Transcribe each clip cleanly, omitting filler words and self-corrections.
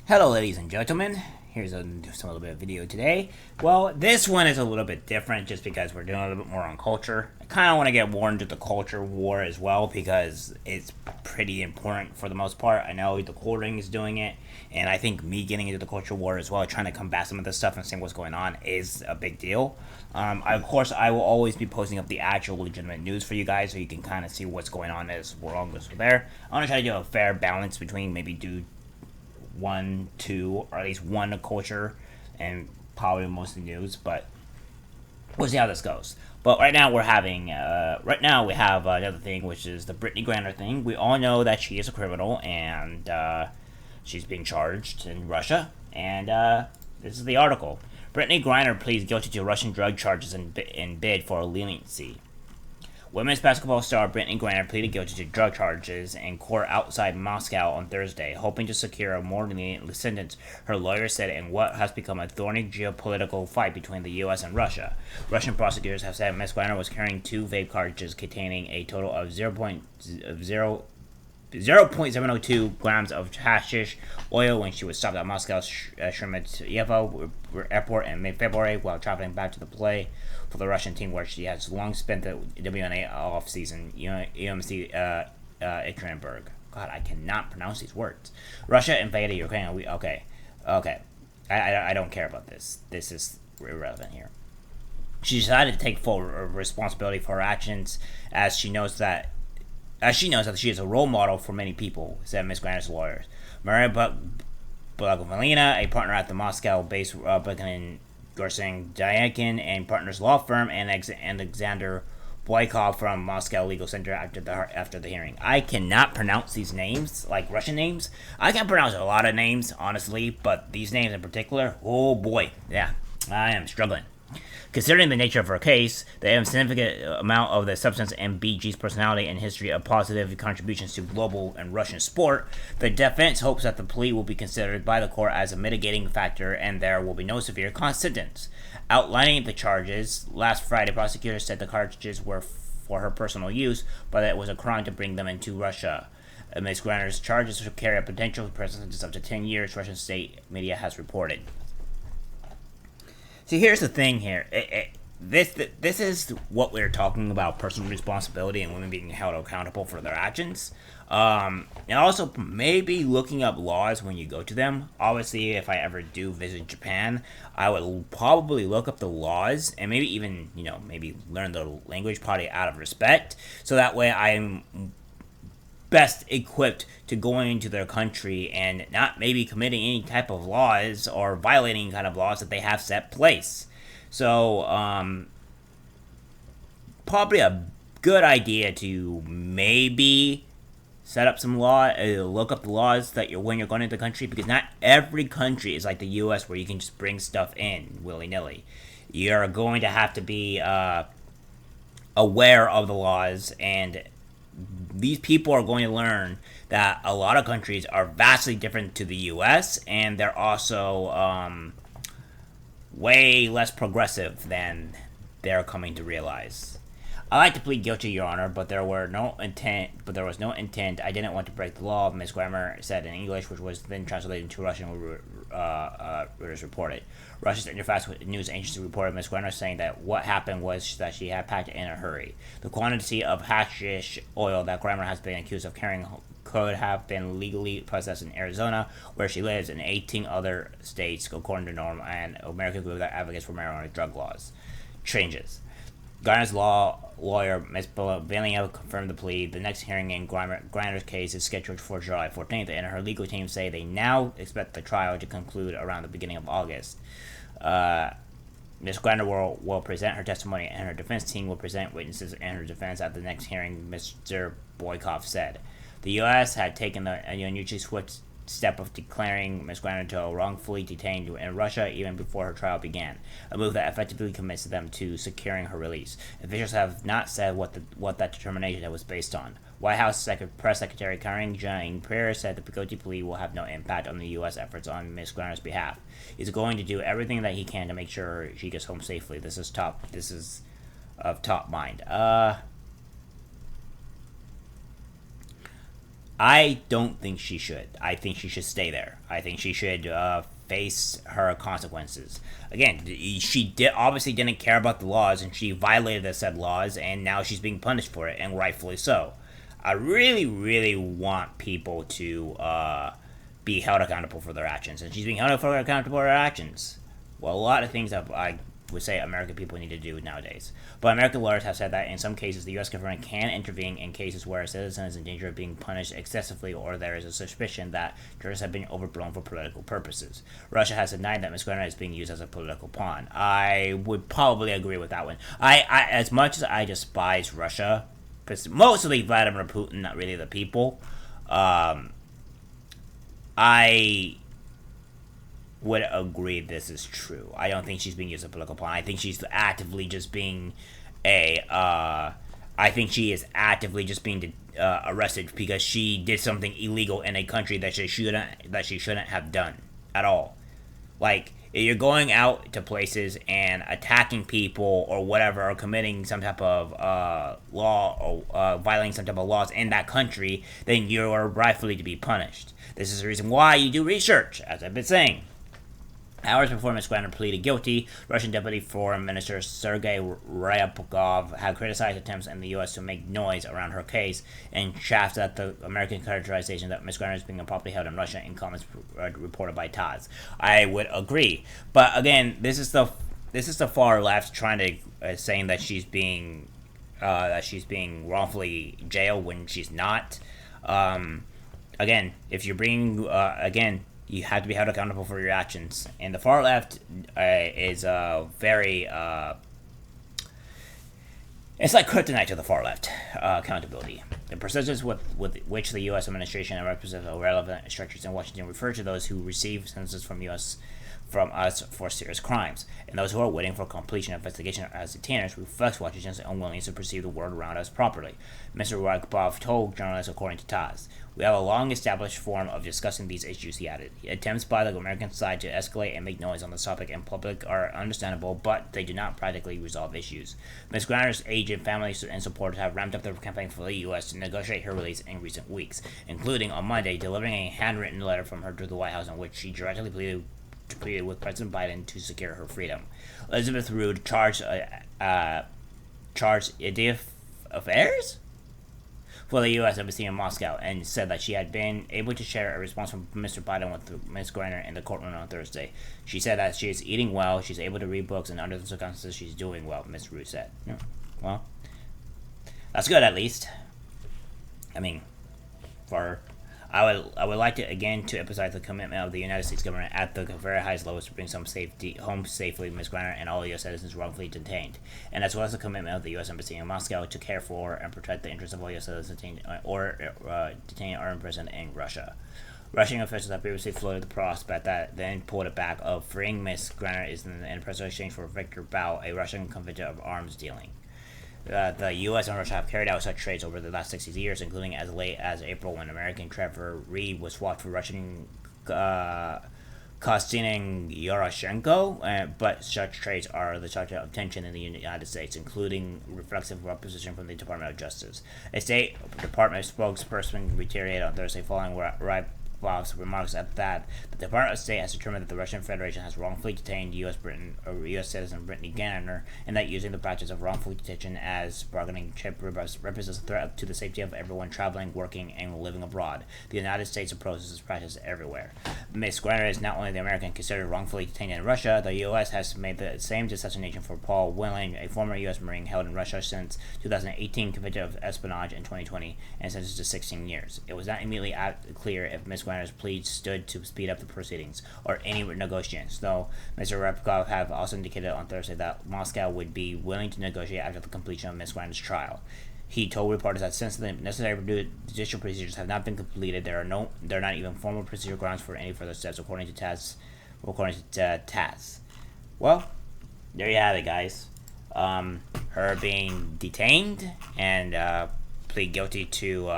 Hello ladies and gentlemen, here's some little bit of video today. Well, this one is a little bit different just because we're doing a little bit more on culture. I kind of want to get more into the culture war as well because it's pretty important for the most part. I know the courting is doing it, and I think me getting into the culture war as well, trying to combat some of this stuff and seeing what's going on is a big deal. Of course, I will always be posting up the actual legitimate news for you guys so you can kind of see what's going on as we're all goes there. I want to try to do a fair balance between maybe one, two, or at least one culture, and probably mostly news. But we'll see how this goes. But right now we have another thing, which is the Brittney Griner thing. We all know that she is a criminal, and she's being charged in Russia. And this is the article. Brittney Griner pleads guilty to Russian drug charges in bid for leniency. Women's basketball star Brittney Griner pleaded guilty to drug charges in court outside Moscow on Thursday, hoping to secure a more lenient sentence, her lawyer said in what has become a thorny geopolitical fight between the U.S. and Russia. Russian prosecutors have said Ms. Griner was carrying two vape cartridges containing a total of 0.702 grams of hashish oil when she was stopped at Moscow's Sheremetyevo airport in mid-February while traveling back to the play for the Russian team, where she has long spent the WNA off-season. UMC Ekaterinburg. God, I cannot pronounce these words. Russia invaded Ukraine. Okay. I don't care about this. This is irrelevant here. She decided to take full responsibility for her actions, as she knows that she is a role model for many people, said Ms. Griner's lawyers. Maria Blagovalina, a partner at the Moscow-based Gorsing Dyakin and Partners law firm, and Alexander Boykov from Moscow Legal Center after the hearing. I cannot pronounce these names, like Russian names. I can pronounce a lot of names, honestly, but these names in particular, oh boy, yeah, I am struggling. Considering the nature of her case, the significant amount of the substance and BG's personality and history of positive contributions to global and Russian sport, the defense hopes that the plea will be considered by the court as a mitigating factor and there will be no severe sentence. Outlining the charges, last Friday, prosecutors said the cartridges were for her personal use, but that it was a crime to bring them into Russia. Ms. Griner's charges carry a potential prison sentence up to 10 years, Russian state media has reported. See, here's the thing here. This is what we're talking about: personal responsibility and women being held accountable for their actions. And also maybe looking up laws when you go to them. Obviously, if I ever do visit Japan, I would probably look up the laws and maybe even, maybe learn the language probably out of respect. So that way I'm best equipped to going into their country and not maybe committing any type of laws or violating any kind of laws that they have set place. So, probably a good idea to maybe set up some look up the laws that when you're going into the country, because not every country is like the U.S. where you can just bring stuff in willy-nilly. You're going to have to be aware of the laws, and these people are going to learn that a lot of countries are vastly different to the U.S. and they're also way less progressive than they're coming to realize. I like to plead guilty, Your Honor, but there was no intent. I didn't want to break the law, Ms. Griner said in English, which was then translated into Russian. Reuters reported. Russia's Interfax news agency reported Ms. Griner saying that what happened was that she had packed it in a hurry. The quantity of hashish oil that Griner has been accused of carrying could have been legally processed in Arizona, where she lives, and 18 other states, according to NORM, an American group that advocates for marijuana drug laws changes. Griner's lawyer, Ms. Blagovalina, confirmed the plea. The next hearing in Griner's case is scheduled for July 14th, and her legal team say they now expect the trial to conclude around the beginning of August. Ms. Griner will present her testimony, and her defense team will present witnesses and her defense at the next hearing, Mr. Boykov said. The U.S. had taken an unusually swift step of declaring Ms. Griner to wrongfully detained in Russia even before her trial began, a move that effectively commits them to securing her release. Officials have not said what that determination was based on. White House Press Secretary Karine Jean-Pierre said the guilty plea will have no impact on the U.S. efforts on Ms. Griner's behalf. He's going to do everything that he can to make sure she gets home safely. This is of top mind. I don't think she should. I think she should stay there. I think she should face her consequences. Again, obviously didn't care about the laws, and she violated the said laws, and now she's being punished for it, and rightfully so. I really, really want people to be held accountable for their actions, and she's being held accountable for her actions. Well, a lot of things that I would say American people need to do nowadays. But American lawyers have said that in some cases the U.S. government can intervene in cases where a citizen is in danger of being punished excessively or there is a suspicion that justice have been overblown for political purposes. Russia has denied that Ms. Griner is being used as a political pawn. I would probably agree with that one. I as much as I despise Russia, mostly Vladimir Putin, not really the people, I would agree this is true. I don't think she's being used as a political pawn. I think she's actively just being I think she is actively just being arrested because she did something illegal in a country that she shouldn't have done at all. Like, if you're going out to places and attacking people or whatever, or committing some type of law or violating some type of laws in that country, then you're rightfully to be punished. This is the reason why you do research, as I've been saying. Hours before Ms. Griner pleaded guilty, Russian Deputy Foreign Minister Sergei Ryabkov had criticized attempts in the U.S. to make noise around her case and chaffed at the American characterization that Ms. Griner is being improperly held in Russia in comments reported by TASS. I would agree, but again, this is the far left trying to saying that she's being wrongfully jailed when she's not. Again, if you're bringing you have to be held accountable for your actions. And the far left is very... it's like kryptonite to the far left, accountability. The persistence with which the U.S. administration and representative relevant structures in Washington refer to those who receive sentences from us for serious crimes, and those who are waiting for completion of investigation as detainers reflects Washington's unwillingness to perceive the world around us properly. Mr. Rykbov told journalists, according to TASS, "We have a long-established form of discussing these issues," he added. Attempts by the American side to escalate and make noise on this topic in public are understandable, but they do not practically resolve issues. Ms. Griner's agent, family, and supporters have ramped up their campaign for the U.S. to negotiate her release in recent weeks, including on Monday delivering a handwritten letter from her to the White House in which she directly pleaded with President Biden to secure her freedom. Elizabeth Rood charged idea affairs for the U.S. Embassy in Moscow and said that she had been able to share a response from Mr. Biden with Ms. Griner in the courtroom on Thursday. She said that she is eating well, she's able to read books, and under the circumstances she's doing well, Ms. Rood said. Well, that's good at least. I mean, for her. I would like to again to emphasize the commitment of the United States government at the very highest levels to bring some safety home safely Ms. Griner and all U.S. citizens wrongfully detained, and as well as the commitment of the U.S. Embassy in Moscow to care for and protect the interests of all U.S. citizens detained or imprisoned in Russia. Russian officials have previously floated the prospect that then pulled it back of freeing Ms. Griner is in presidential exchange for Viktor Bout, a Russian convicted of arms dealing. The U.S. and Russia have carried out such trades over the last 60 years, including as late as April when American Trevor Reed was swapped for Russian Konstantin Yaroshenko, but such trades are the subject of tension in the United States, including reflexive opposition from the Department of Justice. A State Department spokesperson reiterated on Thursday following Bob's remarks at that the Department of State has determined that the Russian Federation has wrongfully detained U.S. citizen Brittney Griner, and that using the practice of wrongful detention as bargaining chip represents a threat to the safety of everyone traveling, working, and living abroad. The United States opposes this practice everywhere. Ms. Griner is not only the American considered wrongfully detained in Russia, the U.S. has made the same designation for Paul Willing, a former U.S. Marine held in Russia since 2018, convicted of espionage in 2020, and sentenced to 16 years. It was not immediately clear if Ms. Griner's plea stood to speed up the proceedings or any negotiations, though Mr. Ryabkov have also indicated on Thursday that Moscow would be willing to negotiate after the completion of Ms. Griner's trial. He told reporters that since the necessary judicial procedures have not been completed, there are not even formal procedural grounds for any further steps, according to TASS. Well, there you have it, guys. Her being detained and plead guilty to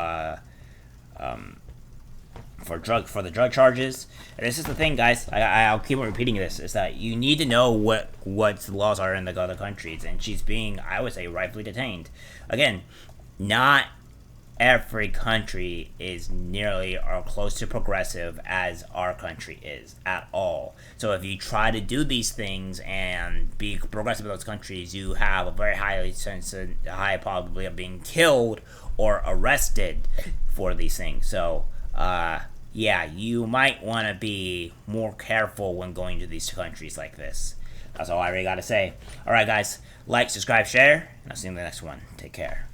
for the drug charges. And this is the thing, guys. I'll keep on repeating this: is that you need to know what the laws are in the other countries, and she's being, I would say, rightfully detained. Again, not every country is nearly or close to progressive as our country is at all. So if you try to do these things and be progressive in those countries, you have a very high probability of being killed or arrested for these things. So yeah, you might want to be more careful when going to these countries like this. That's all I really got to say. All right, guys, like, subscribe, share, and I'll see you in the next one. Take care.